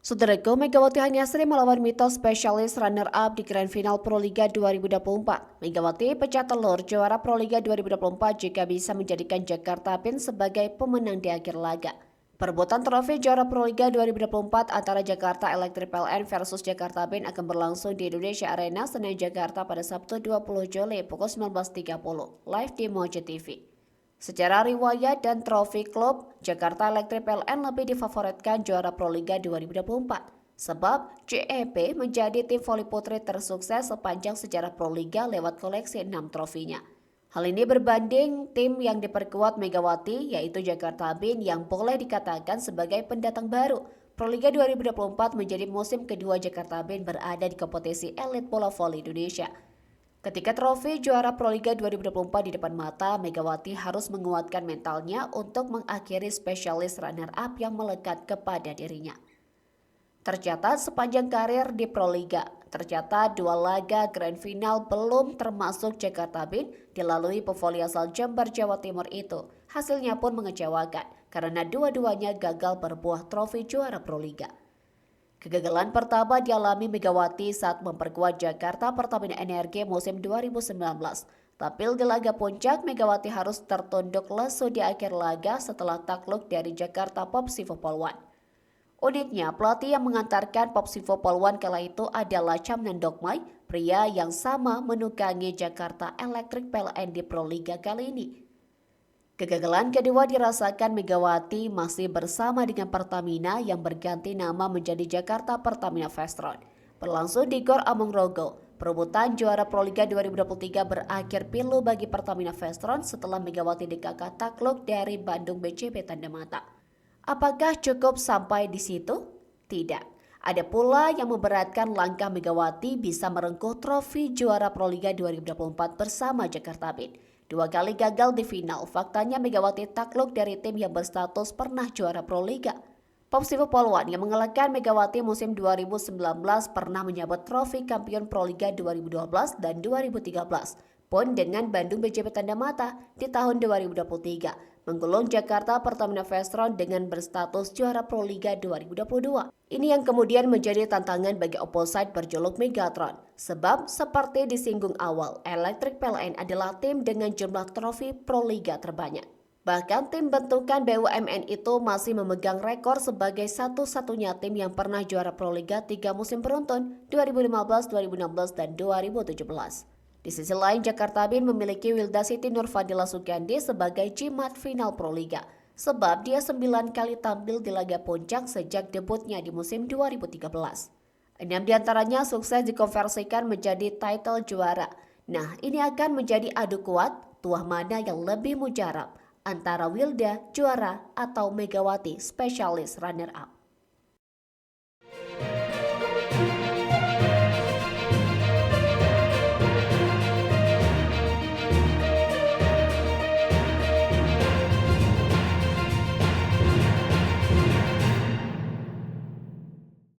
Saudaraku, Megawati Hanyasri melawan mitos spesialis runner-up di Grand Final Proliga 2024. Megawati pecah telur juara Proliga 2024 jika bisa menjadikan Jakarta Pin sebagai pemenang di akhir laga. Perebutan trofi juara Proliga 2024 antara Jakarta Electric PLN versus Jakarta Pin akan berlangsung di Indonesia Arena, Senayan, Jakarta pada Sabtu 20 Juli pukul 19.30, live di Mojo TV. Secara riwayat dan trofi klub, Jakarta Electric PLN lebih difavoritkan juara Proliga 2024. Sebab JEP menjadi tim voli putri tersukses sepanjang sejarah Proliga lewat koleksi 6 trofinya. Hal ini berbanding tim yang diperkuat Megawati, yaitu Jakarta Pin yang boleh dikatakan sebagai pendatang baru. Proliga 2024 menjadi musim kedua Jakarta Pin berada di kompetisi elit bola voli Indonesia. Ketika trofi juara Proliga 2024 di depan mata, Megawati harus menguatkan mentalnya untuk mengakhiri spesialis runner-up yang melekat kepada dirinya. Tercatat sepanjang karir di Proliga, tercatat 2 laga Grand Final belum termasuk Jakarta Pin dilalui pevoli asal Jember, Jawa Timur itu. Hasilnya pun mengecewakan karena dua-duanya gagal berbuah trofi juara Proliga. Kegagalan pertama dialami Megawati saat memperkuat Jakarta Pertamina Energi musim 2019. Tampil di laga puncak, Megawati harus tertunduk lesu di akhir laga setelah takluk dari Jakarta Popsivo Polwan. Uniknya, pelatih yang mengantarkan Popsivo Polwan kala itu adalah Camnan Dokmai, pria yang sama menukangi Jakarta Electric PLN di Proliga kali ini. Kegagalan kedua dirasakan Megawati masih bersama dengan Pertamina yang berganti nama menjadi Jakarta Pertamina Vestron. Berlangsung di Gor Among Rogo, perebutan juara Proliga 2023 berakhir pilu bagi Pertamina Vestron setelah Megawati dikakak takluk dari Bandung BCB Tanda Mata. Apakah cukup sampai di situ? Tidak. Ada pula yang memberatkan langkah Megawati bisa merengkuh trofi juara Proliga 2024 bersama Jakarta Pin. 2 kali gagal di final, faktanya Megawati takluk dari tim yang berstatus pernah juara Proliga. Popsivo Polwan yang mengalahkan Megawati musim 2019 pernah menyabet trofi kampion Proliga 2012 dan 2013. Pun dengan Bandung BCB Tanda Mata di tahun 2023, menggulung Jakarta Pertamina Vestron dengan berstatus juara Proliga 2022. Ini yang kemudian menjadi tantangan bagi opposite berjuluk Megatron. Sebab seperti disinggung awal, Electric PLN adalah tim dengan jumlah trofi Proliga terbanyak. Bahkan tim bentukan BUMN itu masih memegang rekor sebagai satu-satunya tim yang pernah juara Proliga 3 musim beruntun, 2015, 2016, dan 2017. Di sisi lain, Jakarta Pin memiliki Wilda Siti Nurfadila Sugandi sebagai jimat final Proliga, sebab dia 9 kali tampil di laga puncak sejak debutnya di musim 2013. 6 diantaranya sukses dikonversikan menjadi title juara. Nah, ini akan menjadi adu kuat, tuah mana yang lebih mujarab antara Wilda juara atau Megawati spesialis runner-up.